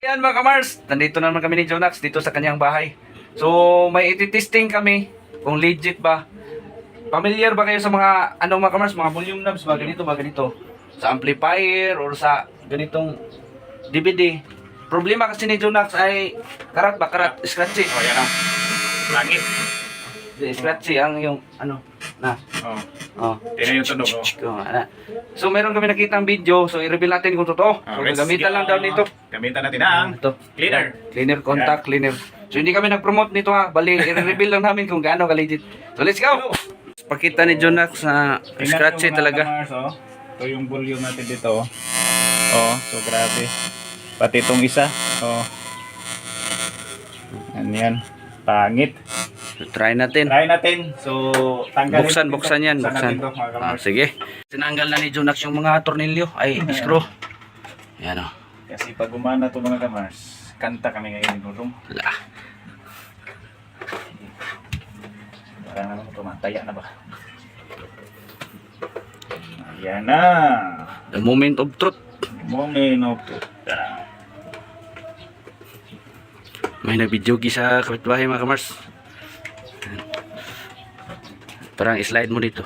Yan mga kamars, nandito na naman kami ni Jonax dito sa kanyang bahay. So may iti-testing kami kung legit ba. Familiar ba kayo sa mga mga kamars, mga volume knobs ba ganito? Sa amplifier or sa ganitong DVD. Problema kasi ni Jonax ay karat, scratchy. Oh, yan ang langit. Scratchy ang yung na. Oh. Tingnan yung tunog. So meron kami nakitang video, so i-reveal natin kung totoo. So gamitan lang daw nito. Gamitan natin ang Ito. cleaner. Contact cleaner. So hindi kami nag-promote nito ha. Bali, i-reveal lang namin kung gaano ka-legit. So let's go! Pakita ni Jonax na scratchy talaga. Kamars, oh. Ito yung volume natin dito. Oh, so grabe. Pati itong isa. Oh. Yan. Pangit. So try natin. Try natin. So, tanggalin. Buksan yan. Natin to, mga kamars. Sige. Tinanggal na ni Jonax yung mga tornilyo. Ay, screw. Yan o. Kasi pag gumana ito mga kamars, kanta kami ngayon ni Gurong. Wala. Parang ano, tumataya na ba? Ayan na. The moment of truth. Moment of truth. May nag-videogi sa kapitbahay mga kamars. Parang slide mo dito.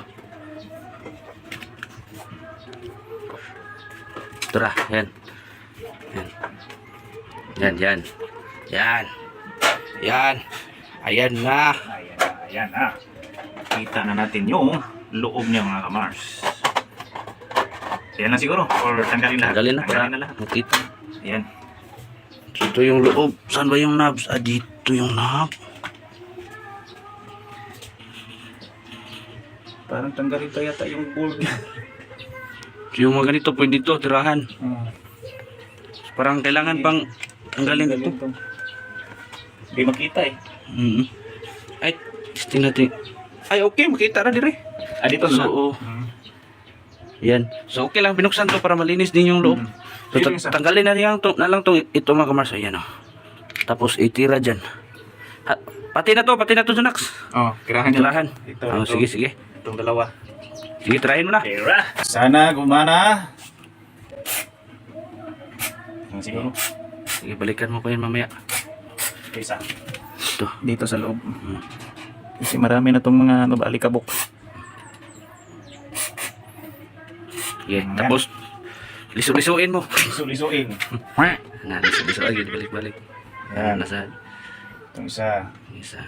Tara, yan. Yan. Ayan na. Ayan na. Kita na natin yung loob niya mga kamars. Ayan na siguro. Or tanggalin lahat. Tanggalin na lahat. Makita. Ayan. Dito yung loob. Saan ba yung knobs? Dito yung knob. Parang tanggalin pa yata yung board. Yung mga ganito, pwede dito, tirahan. Parang kailangan pang tanggalin ito. Hindi makita eh. Ay, testing natin. Ay, okay, makita na dire. Dito na. So, yan. So, okay lang, binuksan to para malinis din yung loob. So, tanggalin na lang itong ito mga kamars. Ayan o. Tapos, itira dyan. Pati na to, Jonax. Tirahan niya. Tirahan. Ito. Sige. Itong dalawa. Sige, tirahin mo na. Tira. Sana gumana. Siguro. Sige, balikan mo pa yan mamaya. Isa. Ito. Dito sa loob. Kasi marami na itong mga alikabok. Yan. Tapos, liso-lisuin mo. Liso-lisuin. Liso-lisuin. Balik-balik. Yan. Nasa Itong isa. isa.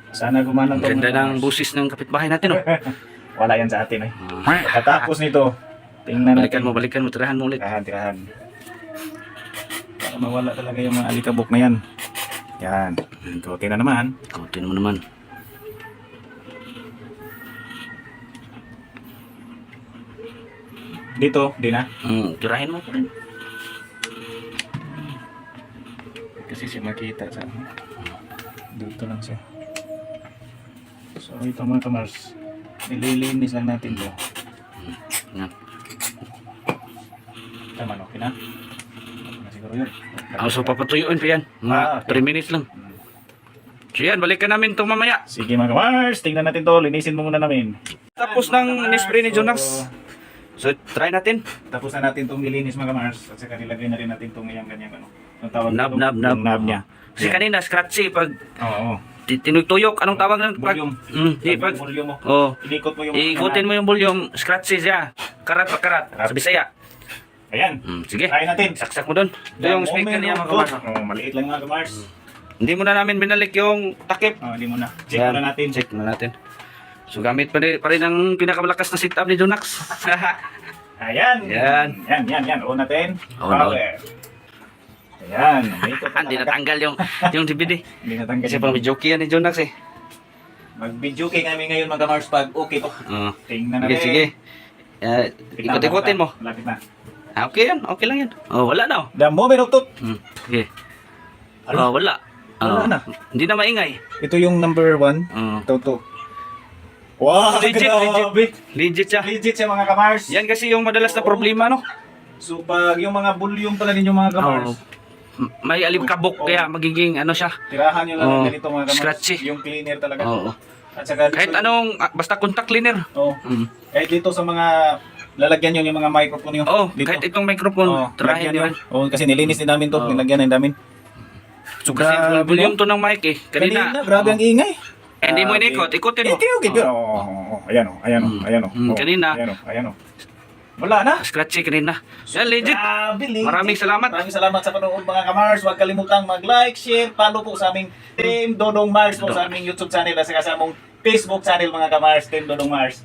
Sana gumana Ang itong ganda ng busis ng kapitbahay natin, oh. Wala yan sa atin eh. Pagkatapos nito, tingnan natin. Balikan mo, tirahan mo ulit. Tirahan. Para mawala talaga yung mga alikabok na yan. Yan. Ikutin na naman. Ikutin mo naman. Dito, di na. Tirahin mo. Kasi siya makita sa dito lang siya. So ito mga kamars, nililinis lang natin to. Yan. Tama no, kina? Siguro yun. So papatuyuin pa yan. Mga 3 minutes lang. So yan, balikan namin itong mamaya. Sige mga kamars, tingnan natin to, linisin mo muna namin. Tapos ng nispray ni Jonax. So try natin. Tapos na natin itong nilinis mga kamars, at saka nilagay na rin natin itong ganyan ano. Ang tawag Knob. Yung knob niya. Kasi kanina scratchy pag Oo. tinuyok, anong tawag ng Volume. pag Volume mo. oh, Inikot mo yung ikutin mo yung volume, scratchy siya. Karat pa karat. Sa Bisaya. Ayan. Sige. Try natin. Saksak mo doon. Ito yung speaker niya mga kamars. Maliit lang mga kamars. Hindi mo na namin binalik yung takip. Hindi mo na. Check muna natin. Check muna natin. So gamit pa rin ang pinakamalakas na setup ni Jonax. Ayan. Yan. Yan. On natin. On. Power. Ayan. Hindi natanggal yung DVD. Hindi natanggal. Kasi pang video key yan ni Jonax eh. Mag-video kay kami ngayon mga kamars pag okay to. Tingnan natin. Sige. Ikot-ikotin mo. Malapit na. Okay yan. Okay lang yan. Wala na. The moment of truth. Sige. Ano? Wala. Wala na. Hindi na maingay. Ito yung number 1. Ito. Wow, Legit siya. Legit siya mga kamars. Yan kasi yung madalas na problema, no? So pag yung mga volume pala ninyo mga kamars, may alikabok kaya magiging ano siya. tirahan nyo lang ng ganito mga kamars. Scratchy. Yung cleaner talaga. Oo. At saka Kahit anong, basta contact cleaner. Oh. Kahit dito sa mga lalagyan nyo yung mga microphone nyo. Oh, dito. kahit itong microphone, Oh, try lagyan nyo. nyo. Oh, kasi nilinis din namin to, Oh. nilagyan din namin. So, Kasi full grabe, volume no? to ng mic eh. Kanina, Kanina. grabe ang ingay. Hindi mo Grabe. inikot, ikutin mo. Okay. Ayan o, ayan o, ayan o. Kanina. Ayan o. Wala na. Scratchy kanina. Yan, legit. Grabe, legit. Maraming salamat. Maraming salamat sa panonood mga kamars. Huwag kalimutang mag-like, share, follow po sa aming Team Dodong Mars po sa aming YouTube channel at saka sa aming Facebook channel mga kamars, Team Dodong Mars.